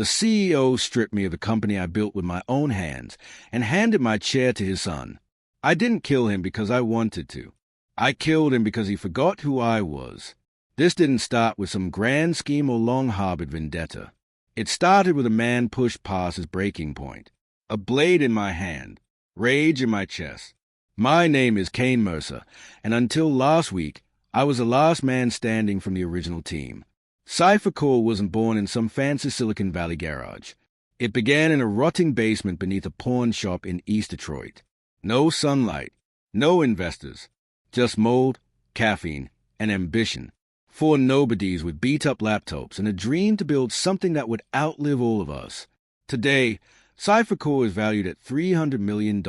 The CEO stripped me of the company I built with my own hands and handed my chair to his son. I didn't kill him because I wanted to. I killed him because he forgot who I was. This didn't start with some grand scheme or long-harbored vendetta. It started with a man pushed past his breaking point. A blade in my hand, rage in my chest. My name is Kane Mercer, and until last week, I was the last man standing from the original team. Cypher Core wasn't born in some fancy Silicon Valley garage. It began in a rotting basement beneath a pawn shop in East Detroit. No sunlight, no investors, just mold, caffeine, and ambition. 4 nobodies with beat-up laptops and a dream to build something that would outlive all of us. Today, Cypher Core is valued at $300 million.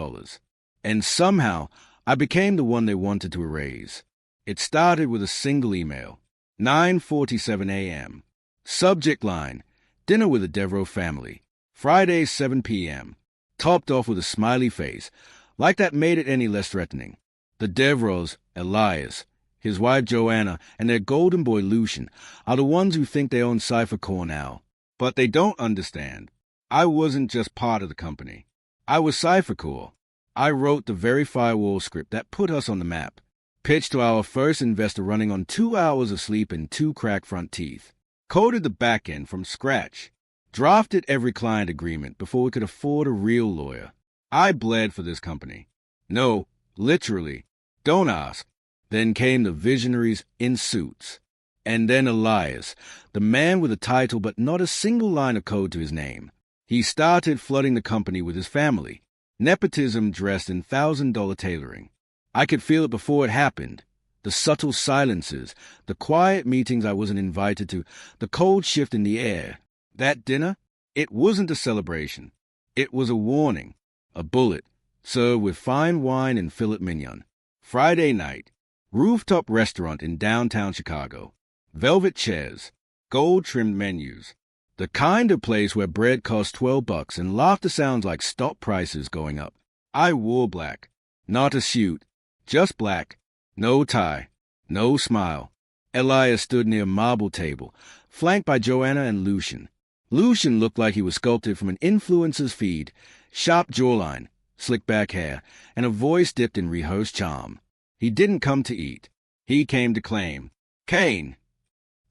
And somehow, I became the one they wanted to erase. It started with a single email. 9:47 a.m. Subject line, dinner with the Devereaux family. Friday, 7 p.m. Topped off with a smiley face, like that made it any less threatening. The Devereaux, Elias, his wife Joanna, and their golden boy Lucian are the ones who think they own Cypher Core now. But they don't understand. I wasn't just part of the company. I was Cypher Core. I wrote the very firewall script that put us on the map. Pitched to our first investor running on 2 hours of sleep and 2 cracked front teeth. Coded the back end from scratch. Drafted every client agreement before we could afford a real lawyer. I bled for this company. No, literally. Don't ask. Then came the visionaries in suits. And then Elias, the man with a title but not a single line of code to his name. He started flooding the company with his family. Nepotism dressed in $1,000 tailoring. I could feel it before it happened. The subtle silences, the quiet meetings I wasn't invited to, the cold shift in the air. That dinner, it wasn't a celebration. It was a warning, a bullet, served with fine wine and filet mignon. Friday night, rooftop restaurant in downtown Chicago. Velvet chairs, gold-trimmed menus. The kind of place where bread costs $12 and laughter sounds like stock prices going up. I wore black, not a suit. Just black, no tie, no smile. Elias stood near a marble table, flanked by Joanna and Lucian. Lucian looked like he was sculpted from an influencer's feed, sharp jawline, slick back hair, and a voice dipped in rehearsed charm. He didn't come to eat. He came to claim. Kane!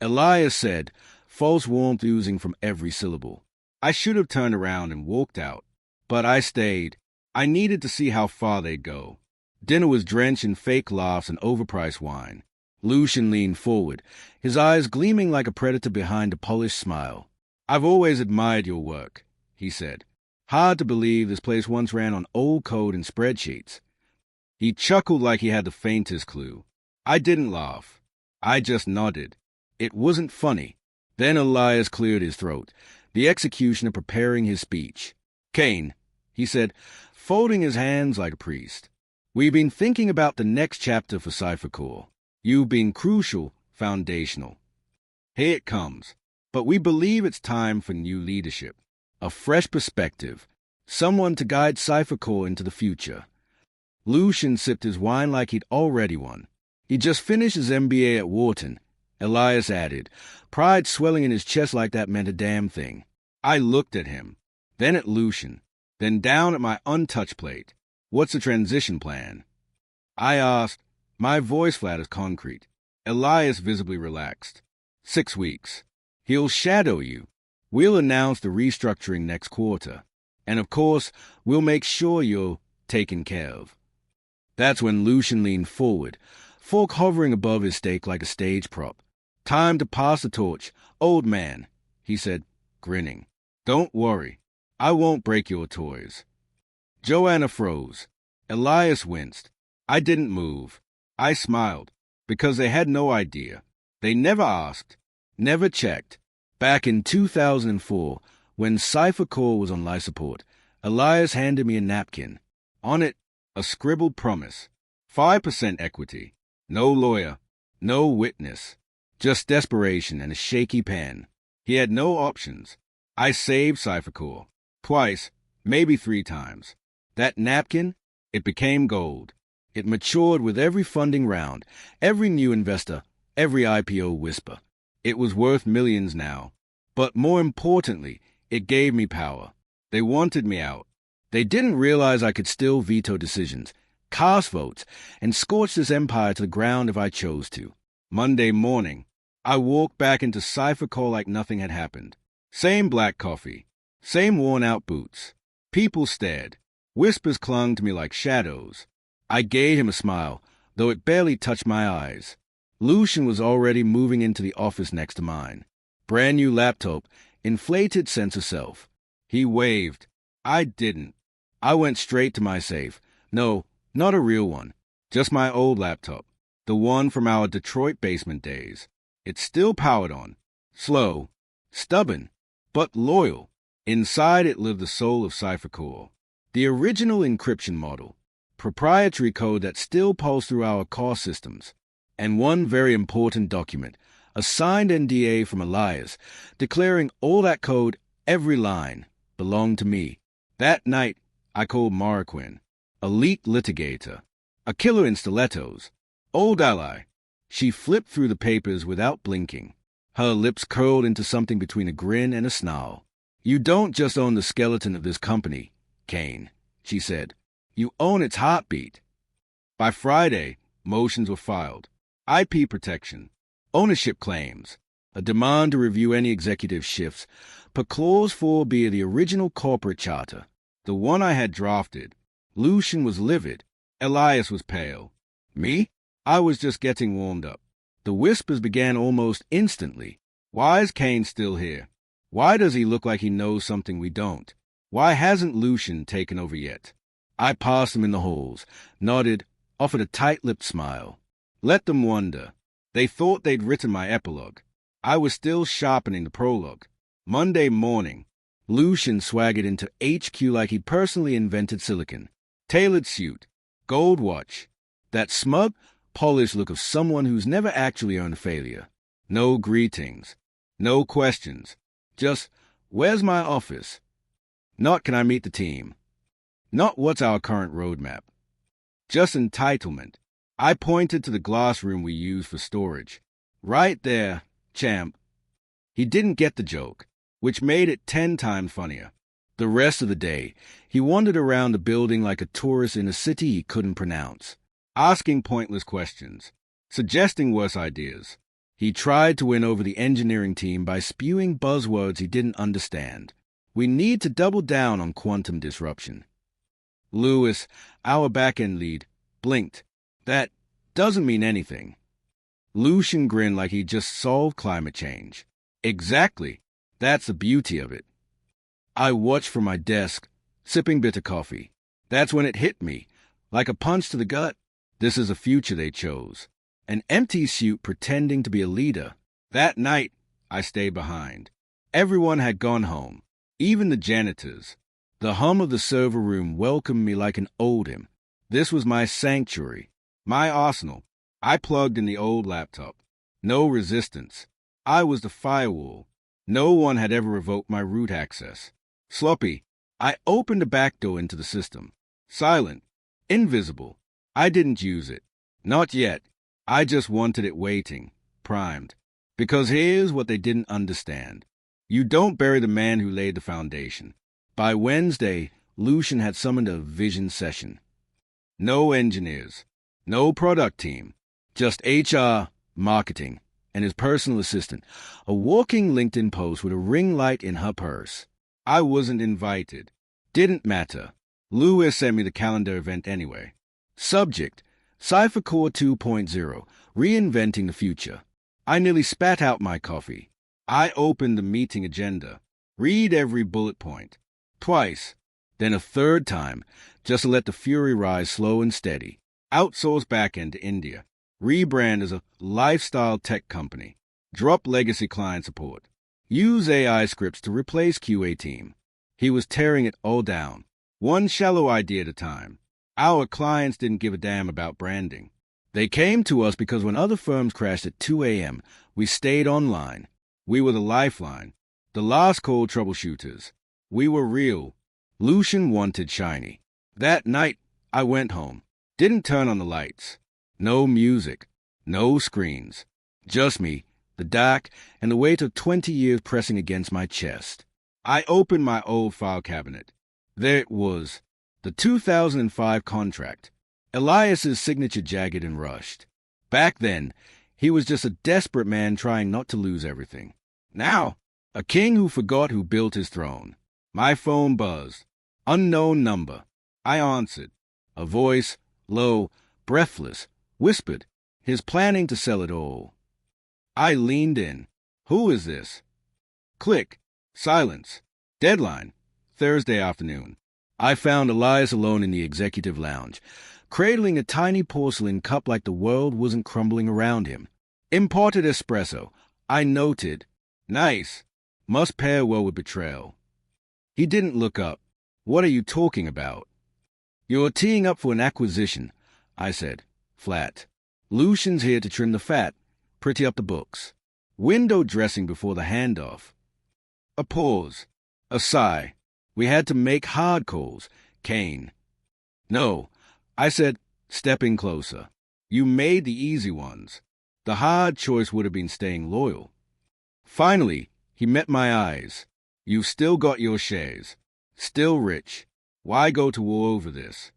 Elias said, false warmth oozing from every syllable. I should have turned around and walked out, but I stayed. I needed to see how far they'd go. Dinner was drenched in fake laughs and overpriced wine. Lucian leaned forward, his eyes gleaming like a predator behind a polished smile. I've always admired your work, he said. Hard to believe this place once ran on old code and spreadsheets. He chuckled like he had the faintest clue. I didn't laugh. I just nodded. It wasn't funny. Then Elias cleared his throat, the executioner preparing his speech. Kane, he said, folding his hands like a priest. We've been thinking about the next chapter for Cypher Core. You've been crucial, foundational. Here it comes. But we believe it's time for new leadership. A fresh perspective. Someone to guide Cypher Core into the future. Lucian sipped his wine like he'd already won. He just finished his MBA at Wharton. Elias added, pride swelling in his chest like that meant a damn thing. I looked at him, then at Lucian, then down at my untouched plate. What's the transition plan? I asked, my voice flat as concrete. Elias visibly relaxed. 6 weeks. He'll shadow you. We'll announce the restructuring next quarter. And of course, we'll make sure you're taken care of. That's when Lucian leaned forward, fork hovering above his steak like a stage prop. Time to pass the torch, old man, he said, grinning. Don't worry. I won't break your toys. Joanna froze. Elias winced. I didn't move. I smiled, because they had no idea. They never asked, never checked. Back in 2004, when Cypher Core was on life support, Elias handed me a napkin. On it, a scribbled promise. 5% equity. No lawyer. No witness. Just desperation and a shaky pen. He had no options. I saved Cypher Core. Twice, maybe 3 times. That napkin, it became gold. It matured with every funding round, every new investor, every IPO whisper. It was worth millions now. But more importantly, It gave me power. They wanted me out. They didn't realize I could still veto decisions, cast votes, and scorch this empire to the ground if I chose to. Monday morning, I walked back into Cypher Core like nothing had happened. Same black coffee. Same worn-out boots. People stared. Whispers clung to me like shadows. I gave him a smile, though it barely touched my eyes. Lucian was already moving into the office next to mine. Brand new laptop, inflated sense of self. He waved. I didn't. I went straight to my safe. No, not a real one. Just my old laptop. The one from our Detroit basement days. It's still powered on. Slow. Stubborn. But loyal. Inside it lived the soul of Cypher Core. The original encryption model. Proprietary code that still pulsed through our core systems. And one very important document, a signed NDA from Elias, declaring all that code, every line, belonged to me. That night, I called Maraquin, elite litigator, a killer in stilettos, old ally. She flipped through the papers without blinking. Her lips curled into something between a grin and a snarl. You don't just own the skeleton of this company, Kane, she said. You own its heartbeat. By Friday, motions were filed. IP protection, ownership claims, a demand to review any executive shifts, per Clause 4B of the original corporate charter, the one I had drafted. Lucian was livid. Elias was pale. Me? I was just getting warmed up. The whispers began almost instantly. Why is Kane still here? Why does he look like he knows something we don't? Why hasn't Lucian taken over yet? I passed him in the halls, nodded, offered a tight-lipped smile. Let them wonder. They thought they'd written my epilogue. I was still sharpening the prologue. Monday morning, Lucian swaggered into HQ like he'd personally invented silicon. Tailored suit, gold watch, that smug, polished look of someone who's never actually earned failure. No greetings, no questions. Just, where's my office? Not can I meet the team. Not what's our current roadmap. Just entitlement. I pointed to the glass room we use for storage. Right there, champ. He didn't get the joke, which made it 10 times funnier. The rest of the day, he wandered around the building like a tourist in a city he couldn't pronounce, asking pointless questions, suggesting worse ideas. He tried to win over the engineering team by spewing buzzwords he didn't understand. We need to double down on quantum disruption. Lewis, our back-end lead, blinked. That doesn't mean anything. Lucian grinned like he'd just solved climate change. Exactly. That's the beauty of it. I watched from my desk, sipping bitter coffee. That's when it hit me, like a punch to the gut. This is a future they chose. An empty suit pretending to be a leader. That night, I stayed behind. Everyone had gone home, even the janitors. The hum of the server room welcomed me like an oldham. This was my sanctuary. My arsenal. I plugged in the old laptop. No resistance. I was the firewall. No one had ever revoked my root access. Sloppy. I opened a back door into the system. Silent. Invisible. I didn't use it. Not yet. I just wanted it waiting. Primed. Because here's what they didn't understand. You don't bury the man who laid the foundation. By Wednesday, Lucian had summoned a vision session. No engineers. No product team, just HR, marketing, and his personal assistant, a walking LinkedIn post with a ring light in her purse. I wasn't invited. Didn't matter. Lewis sent me the calendar event anyway. Subject, Cypher Core 2.0, reinventing the future. I nearly spat out my coffee. I opened the meeting agenda. Read every bullet point. Twice, then a third time, just to let the fury rise slow and steady. Outsource backend to India. Rebrand as a lifestyle tech company. Drop legacy client support. Use AI scripts to replace QA team. He was tearing it all down. One shallow idea at a time. Our clients didn't give a damn about branding. They came to us because when other firms crashed at 2 a.m., we stayed online. We were the lifeline. The last call troubleshooters. We were real. Lucian wanted shiny. That night, I went home. Didn't turn on the lights. No music. No screens. Just me, the dark, and the weight of 20 years pressing against my chest. I opened my old file cabinet. There it was, the 2005 contract. Elias's signature jagged and rushed. Back then, he was just a desperate man trying not to lose everything. Now, a king who forgot who built his throne. My phone buzzed. Unknown number. I answered. A voice, low, breathless, whispered, "He's planning to sell it all." I leaned in. Who is this? Click. Silence. Deadline. Thursday afternoon. I found Elias alone in the executive lounge, cradling a tiny porcelain cup like the world wasn't crumbling around him. Imported espresso. I noted. Nice. Must pair well with betrayal. He didn't look up. What are you talking about? You're teeing up for an acquisition, I said, flat. Lucian's here to trim the fat, pretty up the books. Window dressing before the handoff. A pause. A sigh. We had to make hard calls. Kane. No, I said, stepping closer. You made the easy ones. The hard choice would have been staying loyal. Finally, he met my eyes. You've still got your shares. Still rich. Why go to war over this?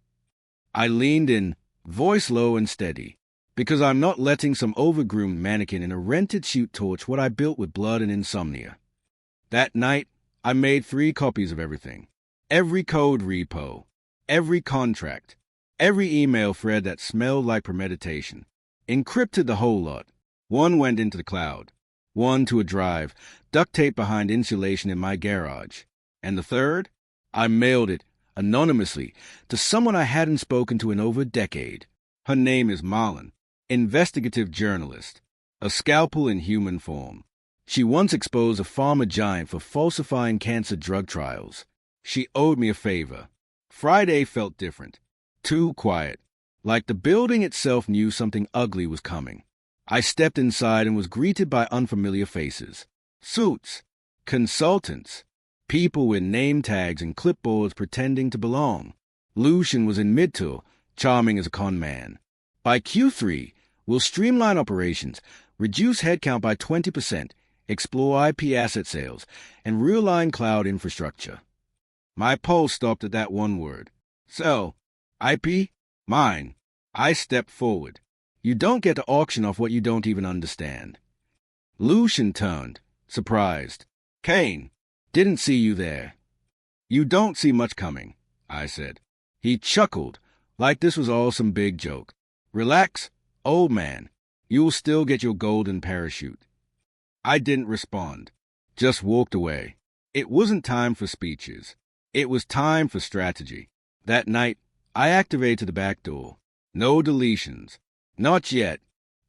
I leaned in, voice low and steady, because I'm not letting some overgroomed mannequin in a rented shoot torch what I built with blood and insomnia. That night, I made 3 copies of everything. Every code repo, every contract, every email thread that smelled like premeditation. Encrypted the whole lot. One went into the cloud. One to a drive, duct tape behind insulation in my garage. And the third? I mailed it, anonymously, to someone I hadn't spoken to in over a decade. Her name is Marlin, investigative journalist, a scalpel in human form. She once exposed a pharma giant for falsifying cancer drug trials. She owed me a favor. Friday felt different. Too quiet. Like the building itself knew something ugly was coming. I stepped inside and was greeted by unfamiliar faces. Suits. Consultants. People with name tags and clipboards pretending to belong. Lucian was in mid-tour, charming as a con man. By Q3, we'll streamline operations, reduce headcount by 20%, explore IP asset sales, and realign cloud infrastructure. My pulse stopped at that one word. So, IP? Mine. I stepped forward. You don't get to auction off what you don't even understand. Lucian turned, surprised. Kane, didn't see you there. You don't see much coming, I said. He chuckled, like this was all some big joke. Relax, old man. You'll still get your golden parachute. I didn't respond, just walked away. It wasn't time for speeches. It was time for strategy. That night, I activated the back door. No deletions. Not yet.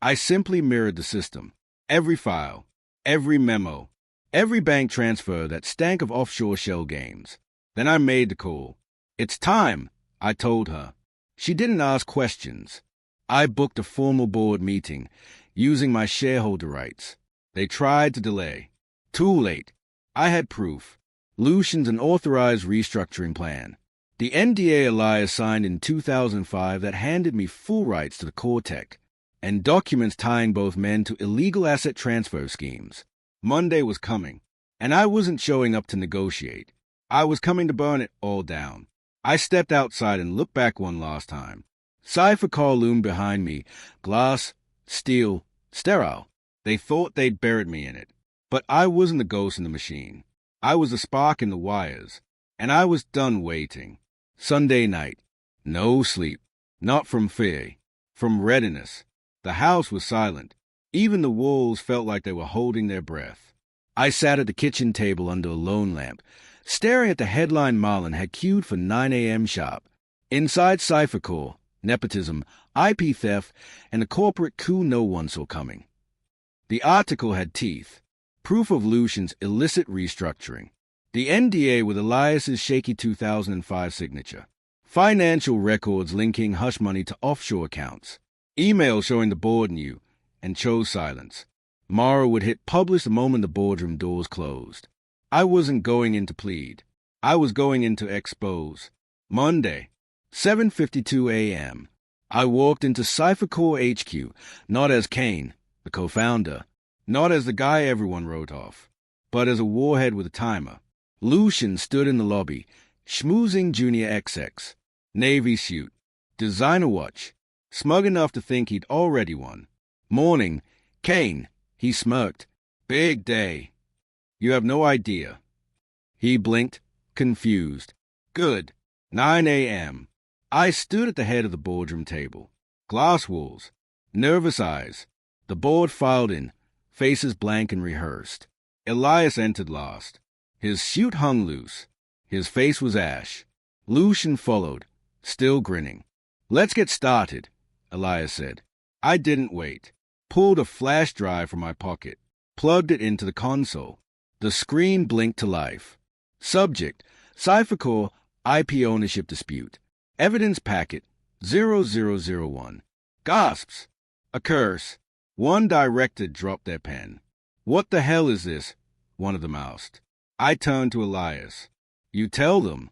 I simply mirrored the system. Every file, every memo, every bank transfer that stank of offshore shell games. Then I made the call. It's time, I told her. She didn't ask questions. I booked a formal board meeting, using my shareholder rights. They tried to delay. Too late. I had proof. Lucian's an authorized restructuring plan. The NDA Elias signed in 2005 that handed me full rights to the core tech, and documents tying both men to illegal asset transfer schemes. Monday was coming, and I wasn't showing up to negotiate. I was coming to burn it all down. I stepped outside and looked back one last time. Cypher Car loomed behind me, glass, steel, sterile. They thought they'd buried me in it. But I wasn't the ghost in the machine. I was the spark in the wires, and I was done waiting. Sunday night. No sleep. Not from fear. From readiness. The house was silent. Even the walls felt like they were holding their breath. I sat at the kitchen table under a lone lamp, staring at the headline Marlin had queued for 9 a.m. sharp. Inside Cypher Core, nepotism, IP theft, and a corporate coup no one saw coming. The article had teeth. Proof of Lucian's illicit restructuring. The NDA with Elias's shaky 2005 signature. Financial records linking hush money to offshore accounts. Emails showing the board knew and chose silence. Mara would hit publish the moment the boardroom doors closed. I wasn't going in to plead. I was going in to expose. Monday, 7:52 a.m. I walked into Cypher Core HQ, not as Kane, the co-founder, not as the guy everyone wrote off, but as a warhead with a timer. Lucian stood in the lobby, schmoozing Junior XX. Navy suit. Designer watch. Smug enough to think he'd already won. Morning. Kane. He smirked. Big day. You have no idea. He blinked, confused. Good. 9 a.m. I stood at the head of the boardroom table. Glass walls. Nervous eyes. The board filed in, faces blank and rehearsed. Elias entered last. His suit hung loose. His face was ash. Lucian followed, still grinning. Let's get started, Elias said. I didn't wait. Pulled a flash drive from my pocket. Plugged it into the console. The screen blinked to life. Subject, Cypher Core IP ownership dispute. Evidence packet 0001. Gasps. A curse. One director dropped their pen. What the hell is this? One of them asked. I turned to Elias. You tell them.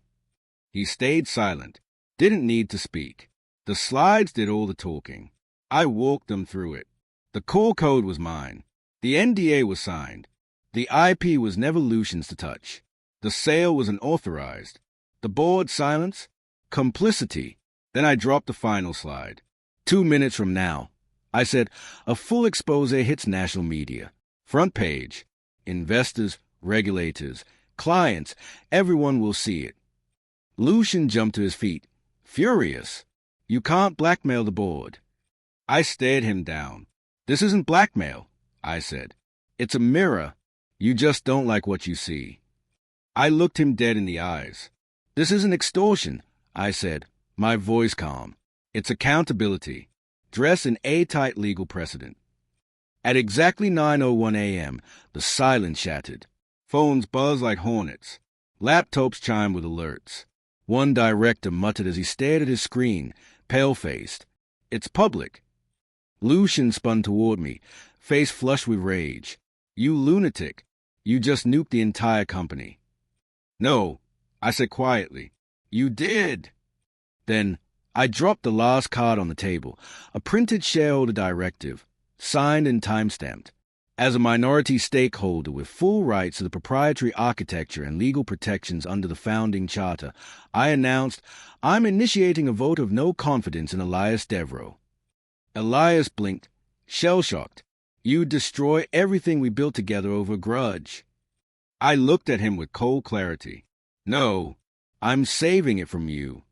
He stayed silent. Didn't need to speak. The slides did all the talking. I walked them through it. The core code was mine. The NDA was signed. The IP was never Lucian's to touch. The sale was unauthorized. The board silence? Complicity. Then I dropped the final slide. 2 minutes from now, I said, a full expose hits national media. Front page. Investors, regulators, clients, everyone will see it. Lucian jumped to his feet, furious. You can't blackmail the board. I stared him down. This isn't blackmail, I said. It's a mirror. You just don't like what you see. I looked him dead in the eyes. This isn't extortion, I said, my voice calm. It's accountability. Dress in A-tight legal precedent. At exactly 9:01 a.m., the silence shattered. Phones buzzed like hornets. Laptops chimed with alerts. One director muttered as he stared at his screen, pale-faced. It's public. Lucian spun toward me, face flushed with rage. You lunatic. You just nuked the entire company. No, I said quietly. You did. Then I dropped the last card on the table, a printed shareholder directive, signed and timestamped. As a minority stakeholder with full rights to the proprietary architecture and legal protections under the founding charter, I announced, I'm initiating a vote of no confidence in Elias Devereaux. Elias blinked, shell-shocked. You destroy everything we built together over a grudge. I looked at him with cold clarity. No, I'm saving it from you.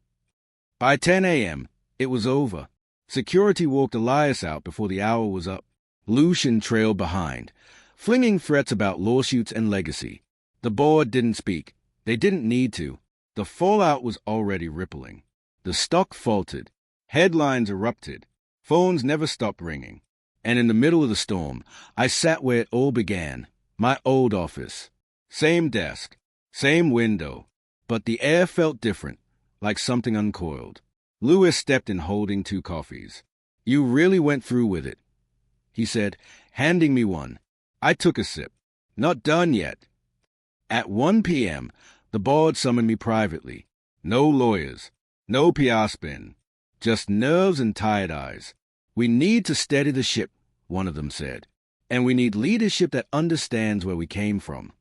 By 10 a.m., it was over. Security walked Elias out before the hour was up. Lucian trailed behind, flinging threats about lawsuits and legacy. The board didn't speak. They didn't need to. The fallout was already rippling. The stock faltered. Headlines erupted. Phones never stopped ringing. And in the middle of the storm, I sat where it all began, my old office. Same desk, same window, but the air felt different, like something uncoiled. Lewis stepped in holding 2 coffees. You really went through with it, he said, handing me one. I took a sip. Not done yet. At 1 p.m., the board summoned me privately. No lawyers, no PR spin, just nerves and tired eyes. We need to steady the ship, one of them said, and we need leadership that understands where we came from.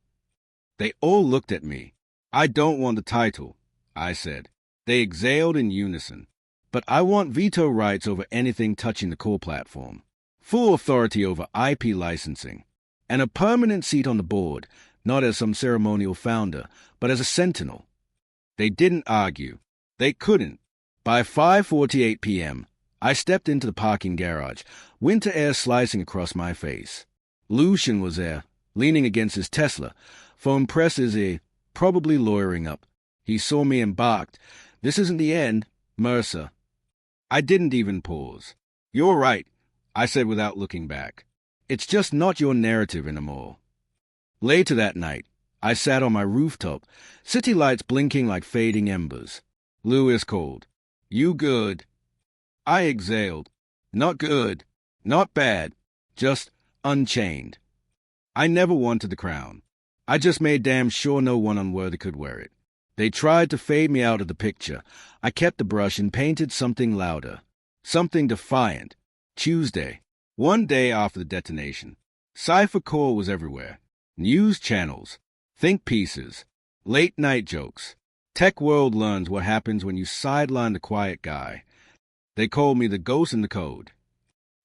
They all looked at me. I don't want the title, I said. They exhaled in unison. But I want veto rights over anything touching the core platform, full authority over IP licensing, and a permanent seat on the board, not as some ceremonial founder, but as a sentinel. They didn't argue. They couldn't. By 5:48 p.m., I stepped into the parking garage, winter air slicing across my face. Lucian was there, leaning against his Tesla, for impress his ear, probably lawyering up. He saw me and barked, "This isn't the end, Mercer." I didn't even pause. "You're right," I said without looking back. "It's just not your narrative anymore." Later that night, I sat on my rooftop, city lights blinking like fading embers. Lewis called. "You good?" I exhaled. "Not good. Not bad. Just unchained." I never wanted the crown. I just made damn sure no one unworthy could wear it. They tried to fade me out of the picture. I kept the brush and painted something louder. Something defiant. Tuesday, one day after the detonation. Cypher Core was everywhere. News channels. Think pieces. Late night jokes. Tech world learns what happens when you sideline the quiet guy. They called me the ghost in the code.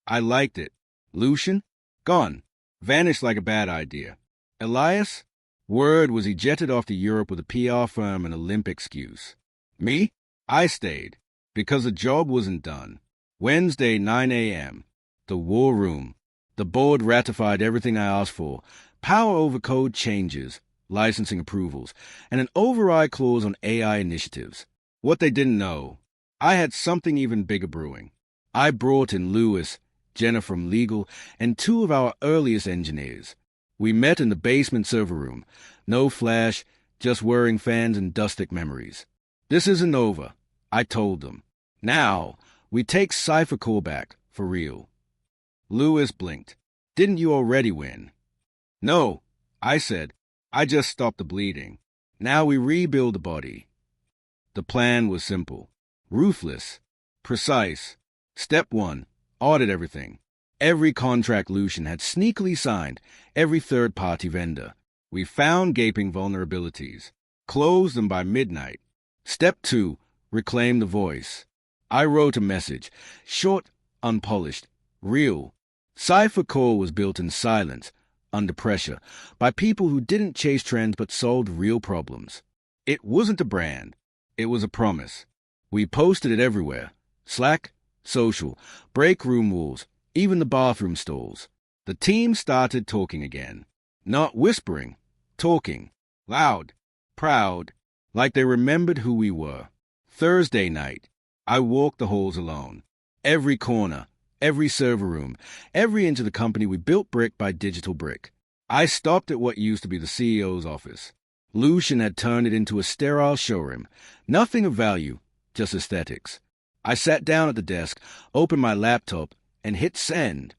I liked it. Lucian? Gone. Vanished like a bad idea. Elias? Word was he jetted off to Europe with a PR firm and a limp excuse. Me? I stayed. Because the job wasn't done. Wednesday, 9 a.m. The war room. The board ratified everything I asked for. Power over code changes, licensing approvals, and an override clause on AI initiatives. What they didn't know, I had something even bigger brewing. I brought in Lewis, Jenna from legal, and two of our earliest engineers. We met in the basement server room. No flash, just whirring fans and dustic memories. This isn't over, I told them. Now, we take Cypher Core back, for real. Lewis blinked. Didn't you already win? No, I said. I just stopped the bleeding. Now we rebuild the body. The plan was simple, ruthless, precise. Step 1, audit everything. Every contract Lucian had sneakily signed, every third-party vendor. We found gaping vulnerabilities, closed them by midnight. Step 2, reclaim the voice. I wrote a message, short, unpolished, real. Cypher Core was built in silence, under pressure, by people who didn't chase trends but solved real problems. It wasn't a brand. It was a promise. We posted it everywhere. Slack, social, break room rules, even the bathroom stalls. The team started talking again. Not whispering, talking. Loud, proud, like they remembered who we were. Thursday night, I walked the halls alone. Every corner, every server room, every inch of the company we built brick by digital brick. I stopped at what used to be the CEO's office. Lucian had turned it into a sterile showroom. Nothing of value, just aesthetics. I sat down at the desk, opened my laptop, and hit send.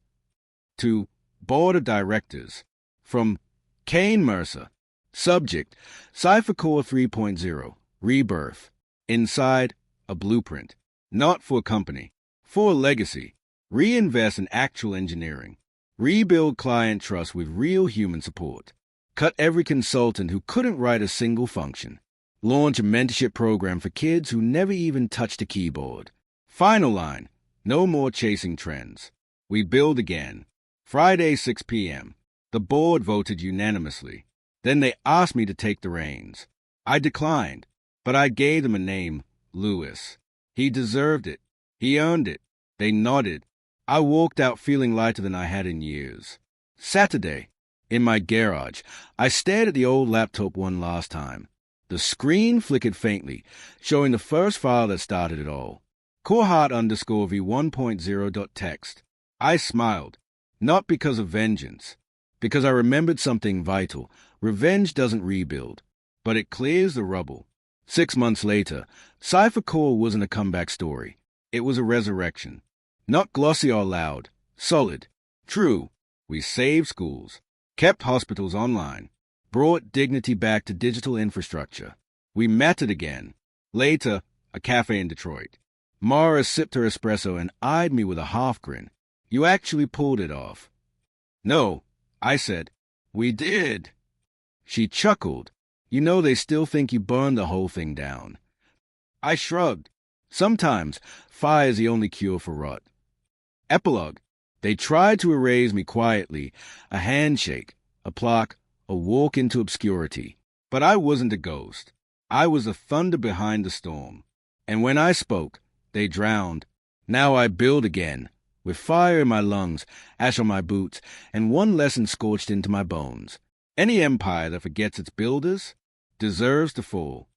To Board of Directors. From Kane Mercer. Subject, Cypher Core 3.0, Rebirth. Inside, a blueprint. Not for a company, for a legacy. Reinvest in actual engineering. Rebuild client trust with real human support. Cut every consultant who couldn't write a single function. Launch a mentorship program for kids who never even touched a keyboard. Final line, no more chasing trends. We build again. Friday, 6 p.m. The board voted unanimously. Then they asked me to take the reins. I declined, but I gave them a name, Lewis. He deserved it. He earned it. They nodded. I walked out feeling lighter than I had in years. Saturday, in my garage, I stared at the old laptop one last time. The screen flickered faintly, showing the first file that started it all. Coreheart_v1.0.txt. I smiled, not because of vengeance, because I remembered something vital. Revenge doesn't rebuild, but it clears the rubble. 6 months later, Cypher Core wasn't a comeback story. It was a resurrection. Not glossy or loud, solid. True, we saved schools, kept hospitals online, brought dignity back to digital infrastructure. We mattered again. Later, a cafe in Detroit. Mara sipped her espresso and eyed me with a half grin. You actually pulled it off. No, I said. We did. She chuckled. You know they still think you burned the whole thing down. I shrugged. Sometimes, fire is the only cure for rot. Epilogue. They tried to erase me quietly, a handshake, a plaque, a walk into obscurity. But I wasn't a ghost. I was the thunder behind the storm. And when I spoke, they drowned. Now I build again, with fire in my lungs, ash on my boots, and one lesson scorched into my bones. Any empire that forgets its builders deserves to fall.